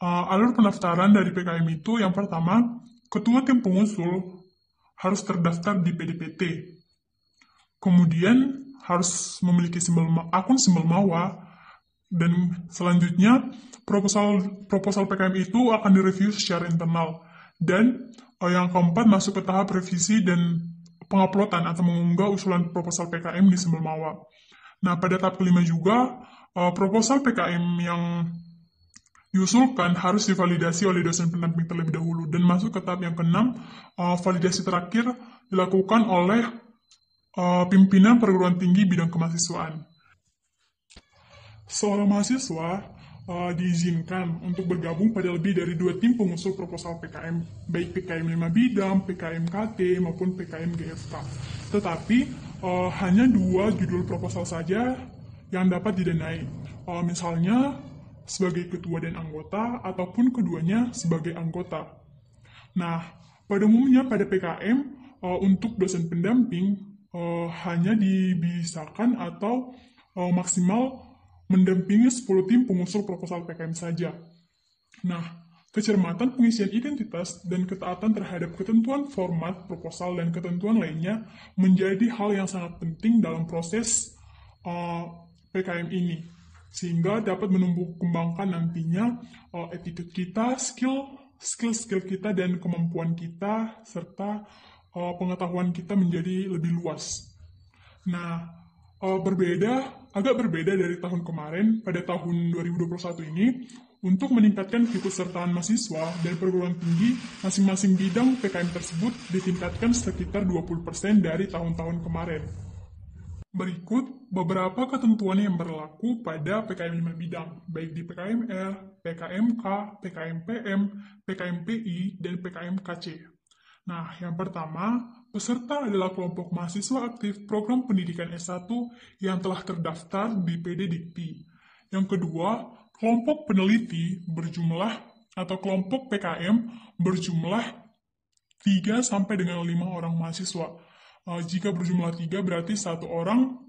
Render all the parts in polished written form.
Alur pendaftaran dari PKM itu yang pertama, ketua tim pengusul harus terdaftar di PDPT. Kemudian harus memiliki akun simbol MAWA, dan selanjutnya proposal PKM itu akan direview secara internal. Dan yang keempat masuk ke tahap revisi dan penguploadan atau mengunggah usulan proposal PKM di simbol MAWA. Nah, pada tahap kelima juga, proposal PKM yang diusulkan harus divalidasi oleh dosen pendamping terlebih dahulu. Dan masuk ke tahap yang keenam, validasi terakhir dilakukan oleh pimpinan perguruan tinggi bidang kemahasiswaan. Seorang mahasiswa diizinkan untuk bergabung pada lebih dari 2 tim pengusul proposal PKM, baik PKM 5 bidang, PKM KT, maupun PKM GFK. Tetapi hanya 2 judul proposal saja yang dapat didanai. Misalnya sebagai ketua dan anggota, ataupun keduanya sebagai anggota. Nah, pada umumnya pada PKM, untuk dosen pendamping hanya dibisakan atau maksimal mendampingi 10 tim pengusul proposal PKM saja. Nah, kecermatan pengisian identitas dan ketaatan terhadap ketentuan format proposal dan ketentuan lainnya menjadi hal yang sangat penting dalam proses PKM ini, sehingga dapat menumbuh kembangkan nantinya attitude kita, skill kita, dan kemampuan kita, serta pengetahuan kita menjadi lebih luas. Nah, agak berbeda dari tahun kemarin, pada tahun 2021 ini, untuk meningkatkan keikutsertaan mahasiswa dan perguruan tinggi, masing-masing bidang PKM tersebut ditingkatkan sekitar 20% dari tahun-tahun kemarin. Berikut beberapa ketentuan yang berlaku pada PKM 5 bidang, baik di PKMR, PKMK, PKMPM, PKMPI, dan PKMKC. Nah, yang pertama, peserta adalah kelompok mahasiswa aktif program pendidikan S1 yang telah terdaftar di PD Dikti. Yang kedua, kelompok peneliti berjumlah atau kelompok PKM berjumlah 3 sampai dengan 5 orang mahasiswa. Jika berjumlah 3 berarti 1 orang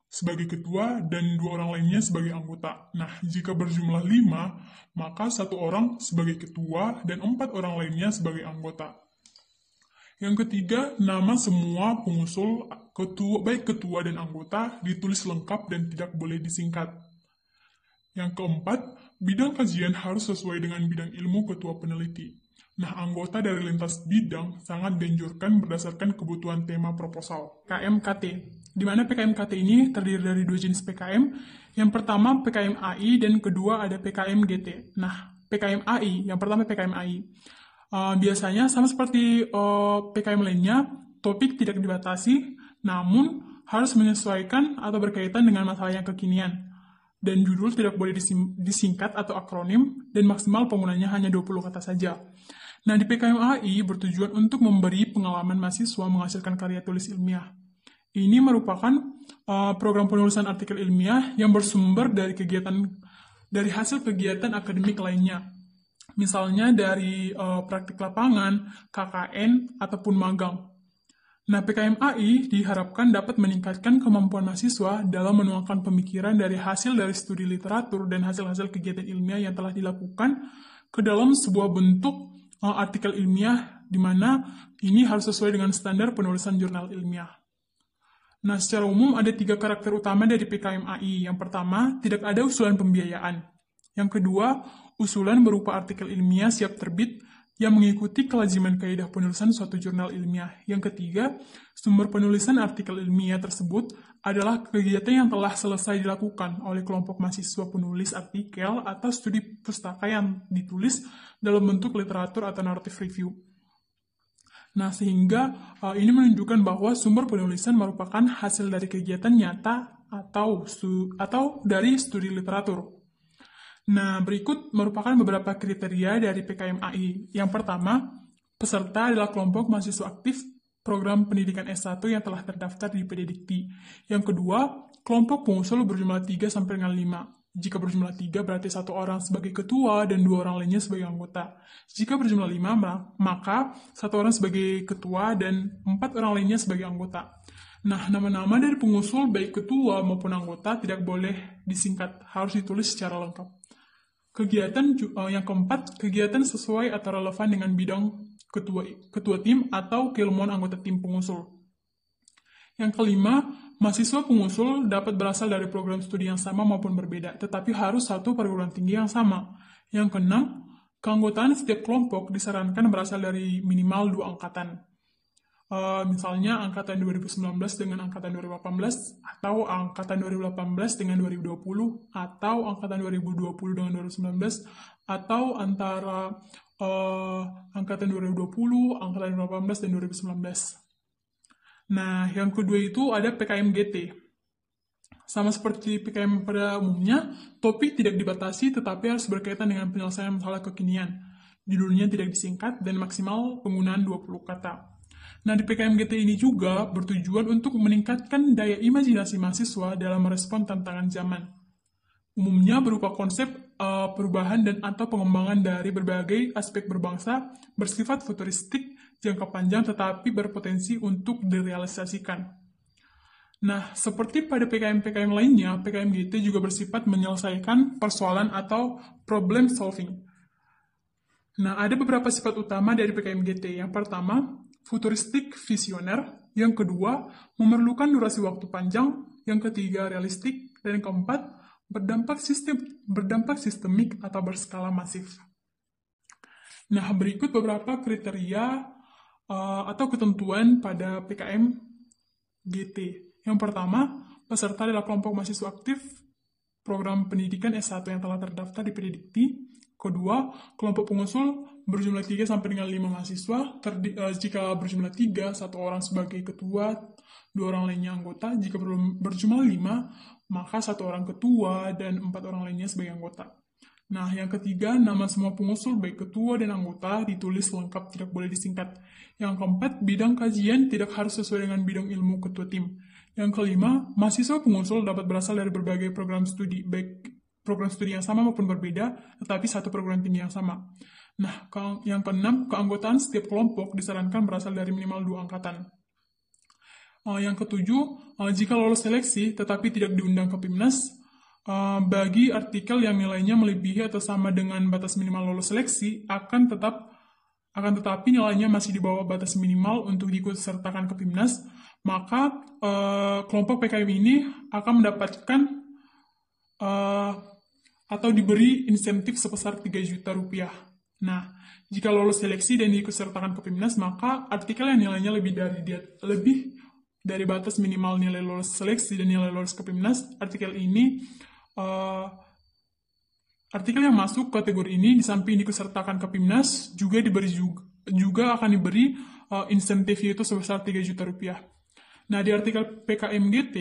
sebagai ketua dan 2 orang lainnya sebagai anggota. Nah, jika berjumlah 5, maka 1 orang sebagai ketua dan 4 orang lainnya sebagai anggota. Yang ketiga, nama semua pengusul, baik ketua dan anggota, ditulis lengkap dan tidak boleh disingkat. Yang keempat, bidang kajian harus sesuai dengan bidang ilmu ketua peneliti. Nah, anggota dari lintas bidang sangat dianjurkan berdasarkan kebutuhan tema proposal. PKMKT, di mana PKMKT ini terdiri dari 2 jenis PKM. Yang pertama PKM AI dan kedua ada PKM GT. Nah, PKM AI, yang pertama PKM AI. Biasanya sama seperti PKM lainnya, topik tidak dibatasi, namun harus menyesuaikan atau berkaitan dengan masalah yang kekinian. Dan judul tidak boleh disingkat atau akronim, dan maksimal penggunanya hanya 20 kata saja. Nah, di PKM AI bertujuan untuk memberi pengalaman mahasiswa menghasilkan karya tulis ilmiah. Ini merupakan program penulisan artikel ilmiah yang bersumber dari hasil kegiatan akademik lainnya. Misalnya dari praktik lapangan, KKN, ataupun magang. Nah, PKM AI diharapkan dapat meningkatkan kemampuan mahasiswa dalam menuangkan pemikiran dari hasil dari studi literatur dan hasil-hasil kegiatan ilmiah yang telah dilakukan ke dalam sebuah bentuk artikel ilmiah, di mana ini harus sesuai dengan standar penulisan jurnal ilmiah. Nah, secara umum ada 3 karakter utama dari PKM AI. Yang pertama, tidak ada usulan pembiayaan. Yang kedua, usulan berupa artikel ilmiah siap terbit yang mengikuti kelaziman kaidah penulisan suatu jurnal ilmiah. Yang ketiga, sumber penulisan artikel ilmiah tersebut adalah kegiatan yang telah selesai dilakukan oleh kelompok mahasiswa penulis artikel atau studi pustaka yang ditulis dalam bentuk literatur atau narrative review. Nah, sehingga ini menunjukkan bahwa sumber penulisan merupakan hasil dari kegiatan nyata atau dari studi literatur. Nah, berikut merupakan beberapa kriteria dari PKM AI. Yang pertama, peserta adalah kelompok mahasiswa aktif program pendidikan S1 yang telah terdaftar di PD Dikti. Yang kedua, kelompok pengusul berjumlah 3 sampai dengan 5. Jika berjumlah 3 berarti 1 orang sebagai ketua dan 2 orang lainnya sebagai anggota. Jika berjumlah 5, maka 1 orang sebagai ketua dan 4 orang lainnya sebagai anggota. Nah, nama-nama dari pengusul baik ketua maupun anggota tidak boleh disingkat, harus ditulis secara lengkap. Yang keempat, kegiatan sesuai atau relevan dengan bidang ketua tim atau keilmuan anggota tim pengusul. Yang kelima, mahasiswa pengusul dapat berasal dari program studi yang sama maupun berbeda, tetapi harus satu perguruan tinggi yang sama. Yang keenam, keanggotaan setiap kelompok disarankan berasal dari minimal 2 angkatan. Misalnya angkatan 2019 dengan angkatan 2018, atau angkatan 2018 dengan 2020, atau angkatan 2020 dengan 2019, atau antara angkatan 2020, angkatan 2018, dan 2019. Nah, yang kedua itu ada PKM-GT. Sama seperti PKM pada umumnya, topik tidak dibatasi tetapi harus berkaitan dengan penyelesaian masalah kekinian. Judulnya tidak disingkat dan maksimal penggunaan 20 kata. Nah, di PKM-GT ini juga bertujuan untuk meningkatkan daya imajinasi mahasiswa dalam merespon tantangan zaman. Umumnya berupa konsep perubahan dan atau pengembangan dari berbagai aspek berbangsa bersifat futuristik, jangka panjang tetapi berpotensi untuk direalisasikan. Nah, seperti pada PKM-PKM lainnya, PKM-GT juga bersifat menyelesaikan persoalan atau problem solving. Nah, ada beberapa sifat utama dari PKM-GT. Yang pertama, futuristik visioner. Yang kedua, memerlukan durasi waktu panjang. Yang ketiga, realistik. Dan yang keempat, berdampak sistemik atau berskala masif. Nah, berikut beberapa kriteria atau ketentuan pada PKM-GT. Yang pertama, peserta adalah kelompok mahasiswa aktif program pendidikan S1 yang telah terdaftar di Pendikti. Kedua, kelompok pengusul berjumlah 3 sampai dengan 5 mahasiswa. Jika berjumlah 3, 1 orang sebagai ketua, 2 orang lainnya anggota. Jika berjumlah 5, maka 1 orang ketua dan 4 orang lainnya sebagai anggota. Nah, yang ketiga, nama semua pengusul baik ketua dan anggota ditulis lengkap, tidak boleh disingkat. Yang keempat, bidang kajian tidak harus sesuai dengan bidang ilmu ketua tim. Yang kelima, mahasiswa pengusul dapat berasal dari berbagai program studi, baik program studi yang sama maupun berbeda, tetapi satu program tinggi yang sama. Nah, yang keenam, keanggotaan setiap kelompok disarankan berasal dari minimal 2 angkatan. Yang ketujuh, jika lolos seleksi tetapi tidak diundang ke PIMNAS, bagi artikel yang nilainya melebihi atau sama dengan batas minimal lolos seleksi, akan tetapi nilainya masih di bawah batas minimal untuk diikutsertakan ke PIMNAS, maka kelompok PKM ini akan mendapatkan atau diberi insentif sebesar 3 juta rupiah. Nah, jika lolos seleksi dan diikutsertakan ke PIMNAS, maka artikel yang nilainya lebih dari batas minimal nilai lolos seleksi dan nilai lolos ke PIMNAS, artikel yang masuk kategori ini di samping diikutsertakan ke PIMNAS juga akan diberi insentif yaitu sebesar 3 juta rupiah. Nah, di artikel PKM-GT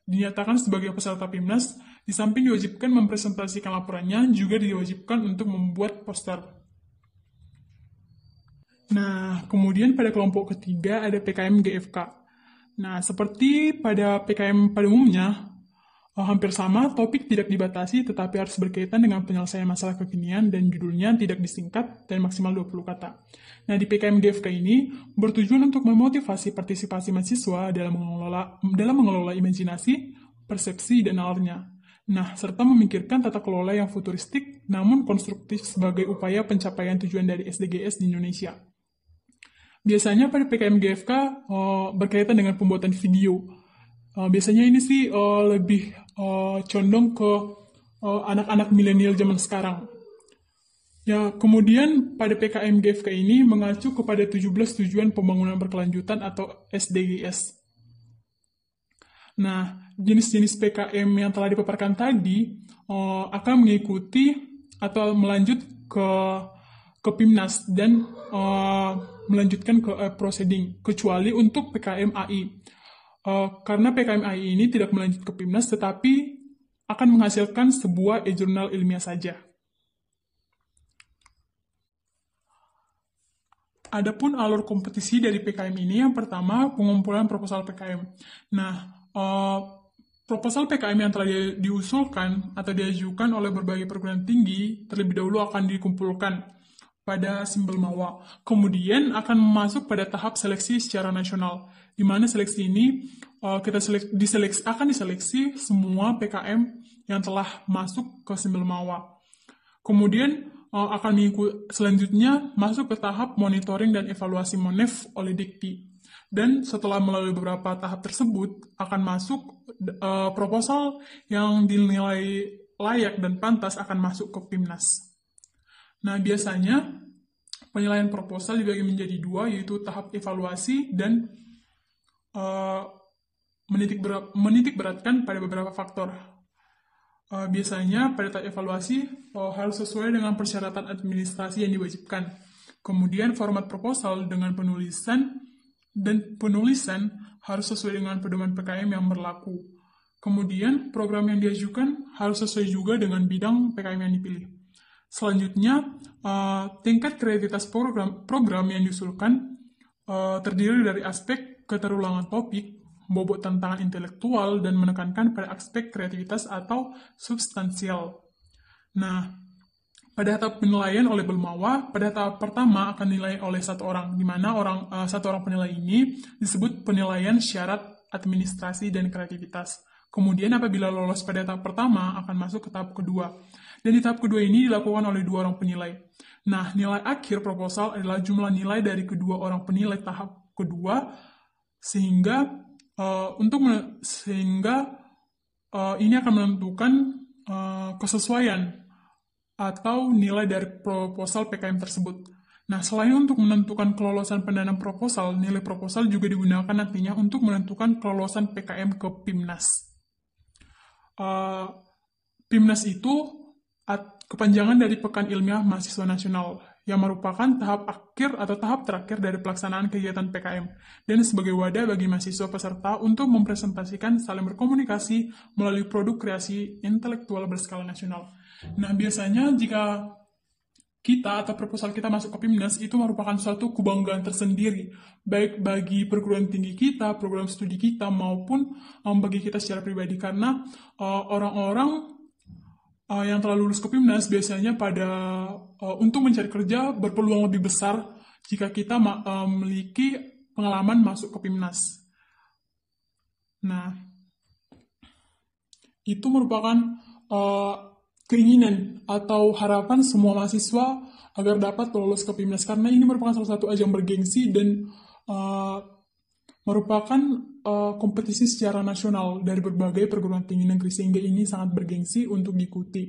dinyatakan sebagai peserta PIMNAS, di samping diwajibkan mempresentasikan laporannya, juga diwajibkan untuk membuat poster. Nah, kemudian pada kelompok ketiga ada PKM-GFK. Nah, seperti pada PKM pada umumnya, hampir sama, topik tidak dibatasi tetapi harus berkaitan dengan penyelesaian masalah kekinian dan judulnya tidak disingkat dan maksimal 20 kata. Nah, di PKM-GFK ini bertujuan untuk memotivasi partisipasi mahasiswa dalam mengelola imajinasi, persepsi, dan nalarnya. Nah, serta memikirkan tata kelola yang futuristik namun konstruktif sebagai upaya pencapaian tujuan dari SDGs di Indonesia. Biasanya pada PKM-GFK berkaitan dengan pembuatan video. Biasanya ini sih lebih condong ke anak-anak milenial zaman sekarang. Ya, kemudian pada PKM-GFK ini mengacu kepada 17 tujuan pembangunan berkelanjutan atau SDGs. Nah, jenis-jenis PKM yang telah dipaparkan tadi akan mengikuti atau melanjut ke PIMNAS dan melanjutkan ke proceeding, kecuali untuk PKM AI. Karena PKM AI ini tidak melanjut ke PIMNAS, tetapi akan menghasilkan sebuah e-jurnal ilmiah saja. Adapun alur kompetisi dari PKM ini, yang pertama, pengumpulan proposal PKM. Nah, proposal PKM yang telah diusulkan atau diajukan oleh berbagai perguruan tinggi terlebih dahulu akan dikumpulkan pada Simbel Mawa. Kemudian akan masuk pada tahap seleksi secara nasional, di mana seleksi ini akan diseleksi semua PKM yang telah masuk ke Simbel Mawa. Kemudian akan selanjutnya masuk ke tahap monitoring dan evaluasi MONEF oleh Dikti. Dan setelah melalui beberapa tahap tersebut, akan masuk proposal yang dinilai layak dan pantas akan masuk ke PIMNAS. Nah, biasanya penilaian proposal dibagi menjadi dua, yaitu tahap evaluasi dan menitik beratkan pada beberapa faktor. Biasanya pada tahap evaluasi harus sesuai dengan persyaratan administrasi yang diwajibkan. Kemudian format proposal dengan penulisan harus sesuai dengan pedoman PKM yang berlaku. Kemudian program yang diajukan harus sesuai juga dengan bidang PKM yang dipilih. Selanjutnya, tingkat kreativitas program yang diusulkan terdiri dari aspek keterulangan topik, bobot tantangan intelektual, dan menekankan pada aspek kreativitas atau substansial. Nah, pada tahap penilaian oleh Belmawa, pada tahap pertama akan dinilai oleh satu orang, di mana satu orang penilai ini disebut penilaian syarat administrasi dan kreativitas. Kemudian apabila lolos pada tahap pertama, akan masuk ke tahap kedua. Dan di tahap kedua ini dilakukan oleh 2 orang penilai. Nah, nilai akhir proposal adalah jumlah nilai dari kedua orang penilai tahap kedua, sehingga ini akan menentukan kesesuaian atau nilai dari proposal PKM tersebut. Nah, selain untuk menentukan kelolosan pendanaan proposal, nilai proposal juga digunakan nantinya untuk menentukan kelolosan PKM ke PIMNAS. PIMNAS itu kepanjangan dari Pekan Ilmiah Mahasiswa Nasional, yang merupakan tahap akhir atau tahap terakhir dari pelaksanaan kegiatan PKM, dan sebagai wadah bagi mahasiswa peserta untuk mempresentasikan saling berkomunikasi melalui produk kreasi intelektual berskala nasional. Nah, biasanya jika kita atau proposal kita masuk ke PIMNAS, itu merupakan suatu kebanggaan tersendiri, baik bagi perguruan tinggi kita, program studi kita, maupun bagi kita secara pribadi, karena orang-orang yang telah lulus ke PIMNAS biasanya untuk mencari kerja berpeluang lebih besar jika kita memiliki pengalaman masuk ke PIMNAS. Nah, itu merupakan keinginan atau harapan semua mahasiswa agar dapat lolos ke PIMNAS, karena ini merupakan salah satu ajang bergengsi dan merupakan kompetisi secara nasional dari berbagai perguruan tinggi negeri, sehingga ini sangat bergengsi untuk diikuti.